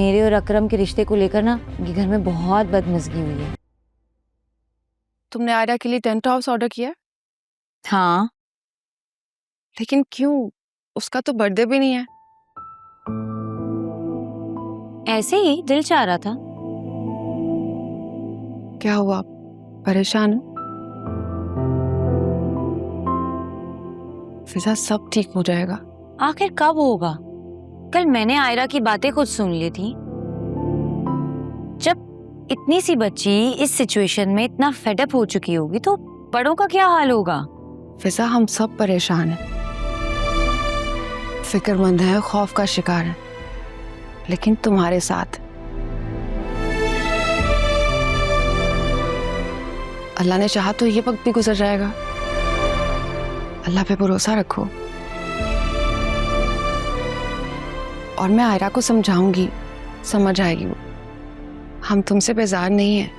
मेरे और अकरम के रिश्ते को लेकर ना ये घर में बहुत बदमज़गी हुई है। तुमने आयरा के लिए टेंट हाउस ऑर्डर किया है? हाँ, लेकिन क्यों? उसका तो बर्थडे भी नहीं है। ऐसे ही दिल चाह रहा था। क्या हुआ? परेशान हो? फिजा, सब ठीक हो जाएगा। आखिर कब होगा? कल मैंने आयरा की बातें खुद सुन ली थी। जब इतनी सी बच्ची इस सिचुएशन में इतना फेडअप हो चुकी होगी तो बड़ों का क्या हाल होगा? फिजा, हम सब परेशान हैं, फिक्रमंद हैं, खौफ का शिकार हैं, लेकिन तुम्हारे साथ। अल्लाह ने चाहा तो ये वक्त भी गुजर जाएगा। अल्लाह पे भरोसा रखो। और मैं आयरा को समझाऊंगी, समझ आएगी वो। हम तुमसे बेजार नहीं है।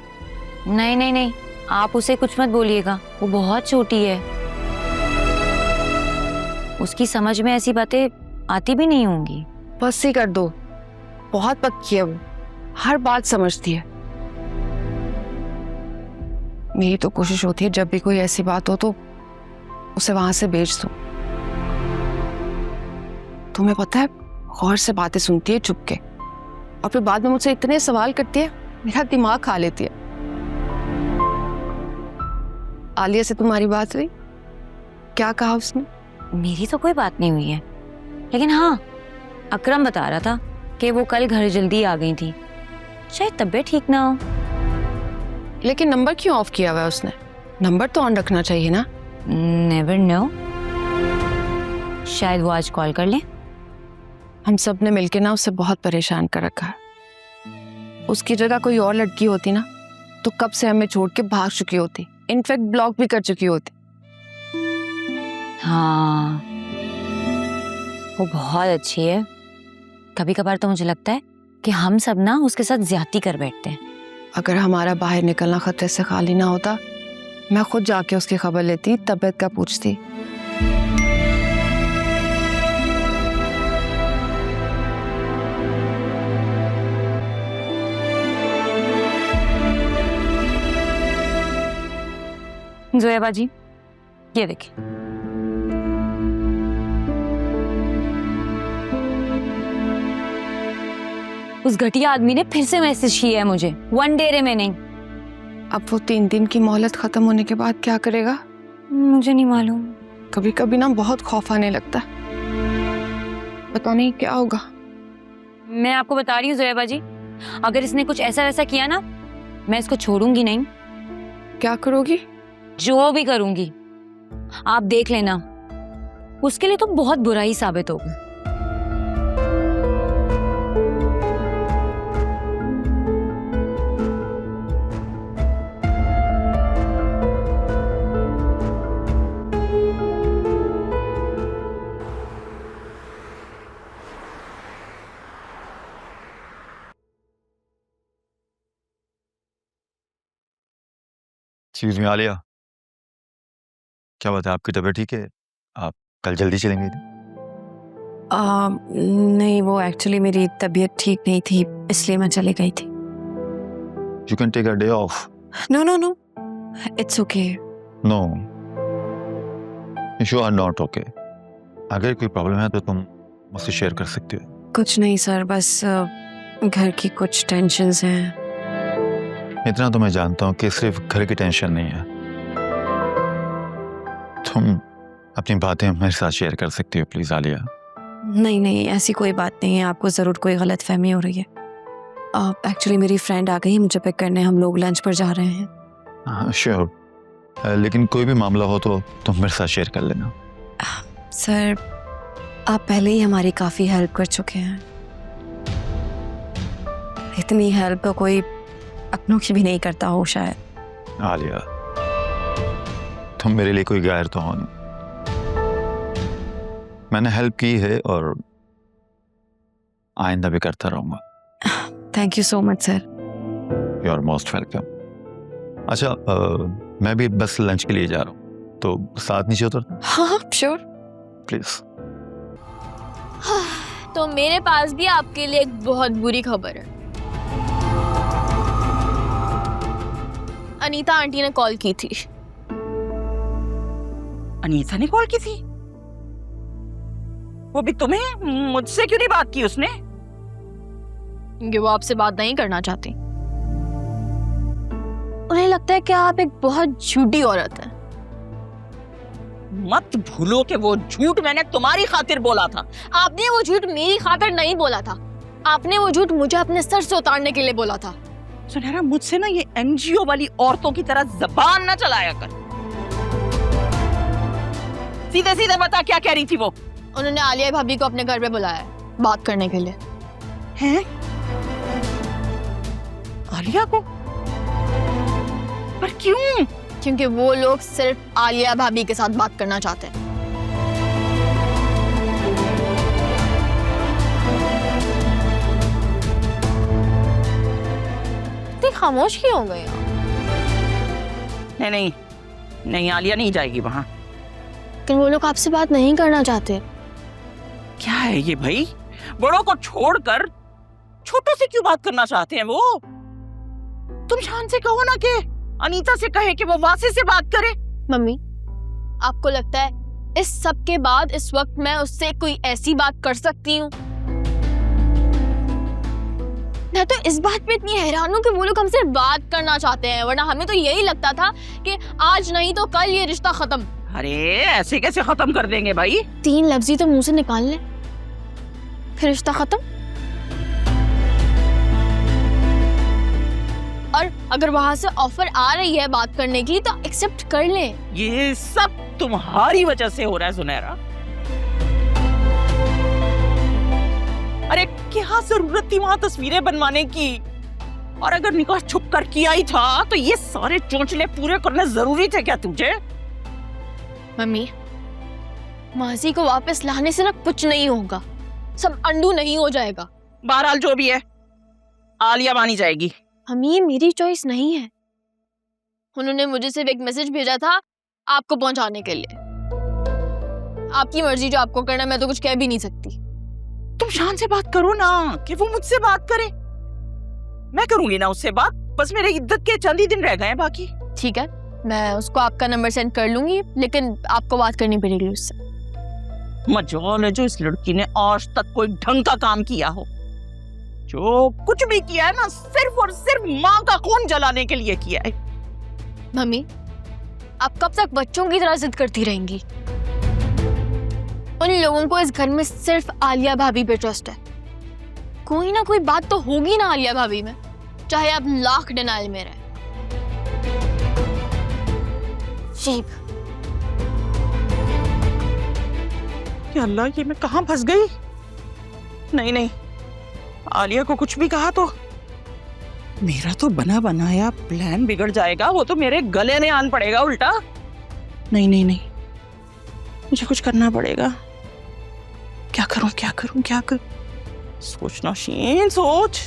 नहीं नहीं नहीं, आप उसे कुछ मत बोलिएगा, वो बहुत छोटी है। उसकी समझ में ऐसी बातें आती भी नहीं होंगी। बस ही कर दो, बहुत पक्की है वो, हर बात समझती है। मेरी तो कोशिश होती है जब भी कोई ऐसी बात हो तो उसे वहां से भेज दूं। तुम्हें पता है, गौर से बातें सुनती है चुप के, और फिर बाद में मुझसे इतने सवाल करती है, मेरा दिमाग खा लेती है। आलिया से तुम्हारी बात हुई? क्या कहा उसने? मेरी तो कोई बात नहीं हुई है, लेकिन हाँ, अकरम बता रहा था कि वो कल घर जल्दी आ गई थी, शायद तबीयत ठीक ना हो। लेकिन नंबर क्यों ऑफ किया हुआ है उसने? नंबर तो ऑन रखना चाहिए ना। नेवर नो, शायद वो आज कॉल कर ले। हम सब ने मिलके ना उसे बहुत परेशान कर रखा है। उसकी जगह कोई और लड़की होती ना तो कब से हमें छोड़ के भाग चुकी होती, इनफैक्ट ब्लॉक भी कर चुकी होती। हाँ, वो बहुत अच्छी है। कभी कभार तो मुझे लगता है कि हम सब ना उसके साथ ज्यादती कर बैठते हैं। अगर हमारा बाहर निकलना खतरे से खाली ना होता, मैं खुद जाके उसकी खबर लेती, तबीयत का पूछती। जोया बाजी, ये देखिए। उस घटिया आदमी ने फिर से मैसेज किया है मुझे, वन डे रिमेनिंग। अब वो 3 दिन की मोहलत खत्म होने के बाद क्या करेगा? मुझे नहीं मालूम। कभी कभी ना बहुत खौफ आने लगता है, पता नहीं क्या होगा। मैं आपको बता रही हूँ जोया बाजी, अगर इसने कुछ ऐसा वैसा किया ना, मैं इसको छोड़ूंगी नहीं। क्या करोगी? जो भी करूंगी, आप देख लेना। उसके लिए तो बहुत बुरा ही साबित होगा। एक्सक्यूज मी आलिया, क्या बात है, आपकी तबीयत ठीक है? आप कल जल्दी चलेंगे? नहीं, वो एक्चुअली मेरी तबीयत ठीक नहीं थी, इसलिए मैं चली गई थी। You can take a day off. No no no, it's okay. No, you are not okay. अगर कोई प्रॉब्लम है तो तुम मुझसे शेयर कर सकते हो। कुछ नहीं सर, बस घर की कुछ टेंशन्स हैं। इतना तो मैं जानता हूँ कि सिर्फ घर की टेंशन नहीं है। तुम अपनी बातें मेरे साथ शेयर कर सकती हो प्लीज आलिया। नहीं नहीं, ऐसी कोई बात नहीं है, आपको ज़रूर कोई गलत फहमी हो रही है। एक्चुअली मेरी फ्रेंड आ गई है मुझे पिक करने, हम लोग लंच पर जा रहे हैं। हाँ श्योर, लेकिन कोई भी मामला हो तो तुम मेरे साथ शेयर कर लेना। सर, आप पहले ही हमारी काफ़ी हेल्प कर चुके हैं। इतनी हेल्प तो कोई अपनों की भी नहीं करता हो शायद। आलिया, तुम मेरे लिए कोई गैर तो हो नहीं। मैंने हेल्प की है और आइंदा भी करता रहूंगा। Thank you so much sir. You are most welcome. अच्छा, मैं भी बस लंच के लिए जा रहा हूँ, तो साथ नीचे उतर। हाँ श्योर। प्लीज। तो मेरे पास भी आपके लिए एक बहुत बुरी खबर है। अनीता आंटी ने कॉल की थी। अनीता ने कॉल की थी? वो भी तुम्हें? मुझसे क्यों नहीं बात की उसने? क्योंकि वो आपसे बात नहीं करना चाहती। उन्हें लगता है कि आप एक बहुत झूठी औरत है। मत भूलो कि वो झूठ मैंने तुम्हारी खातिर बोला था। आपने वो झूठ मेरी खातिर नहीं बोला था, आपने वो झूठ मुझे अपने सर से उतारने के लिए बोला था। सुनहरा, मुझसे ना ये एनजीओ वाली औरतों की तरह जबान ना चलाया कर। सीधे सीधे बता क्या कह रही थी वो? उन्होंने आलिया भाभी को अपने घर पे बुलाया है बात करने के लिए। हैं? आलिया को? पर क्यों? क्योंकि वो लोग सिर्फ आलिया भाभी के साथ बात करना चाहते हैं। इतनी खामोश क्यों हो गए आप? नहीं नहीं नहीं, आलिया नहीं जाएगी वहां। लेकिन वो लोग आपसे बात नहीं करना चाहते। क्या है ये भाई? बड़ों को छोड़कर छोटों से क्यों बात करना चाहते हैं वो? तुम शान से कहो ना कि अनीता से कहे कि वो वासी से बात करे। मम्मी, आपको लगता है इस सब के बाद इस वक्त मैं उससे कोई ऐसी बात कर सकती हूँ? मैं तो इस बात पे इतनी हैरान हूँ कि वो लोग हमसे बात करना चाहते हैं, वरना हमें तो यही लगता था कि आज नहीं तो कल ये रिश्ता खत्म। अरे ऐसे कैसे खत्म कर देंगे भाई? 3 लफ्ज़ ही तो मुंह से निकाल ले, फिर रिश्ता खत्म। और अगर वहां से ऑफर आ रही है बात करने की तो एक्सेप्ट कर ले। ये सब तुम्हारी वजह से हो रहा है सुनहरा। अरे क्या जरूरत थी वहां तस्वीरें बनवाने की? और अगर निकाह छुप कर किया ही था तो ये सारे चोंचले पूरे करने जरूरी थे क्या तुझे? मम्मी, माजी को वापस लाने से ना कुछ नहीं होगा, सब अंडू नहीं हो जाएगा। बहरहाल जो भी है, आलिया मानी जाएगी। मम्मी, ये मेरी चॉइस नहीं है। उन्होंने मुझे सिर्फ एक मैसेज भेजा था आपको पहुंचाने के लिए। आपकी मर्जी, जो आपको करना, मैं तो कुछ कह भी नहीं सकती। तुम शान से बात करो ना, कि वो मुझसे बात करे। मैं करूंगी ना उससे बात, बस मेरे इद्दत के चंद ही दिन रह गए हैं बाकी। ठीक है, मैं उसको आपका नंबर सेंड कर लूंगी, लेकिन आपको बात करनी पड़ेगी उससे। मजाल है जो इस लड़की ने आज तक कोई ढंग का काम किया हो। जो कुछ भी किया है ना, सिर्फ और सिर्फ माँ का खून जलाने के लिए किया है। मम्मी, आप कब तक बच्चों की तरह जिद करती रहेंगी? उन लोगों को इस घर में सिर्फ आलिया भाभी पे ट्रस्ट है। कोई ना कोई बात तो होगी ना आलिया भाभी में, चाहे आप लाख डिनाइल में रहे। शेब, या अल्लाह, ये मैं कहाँ फंस गई? नहीं नहीं, आलिया को कुछ भी कहा तो मेरा तो बना बनाया प्लान बिगड़ जाएगा। वो तो मेरे गले में आन पड़ेगा उल्टा। नहीं नहीं नहीं, मुझे कुछ करना पड़ेगा। क्या करूं क्या करूं क्या करूं? सोचना शीन, सोच।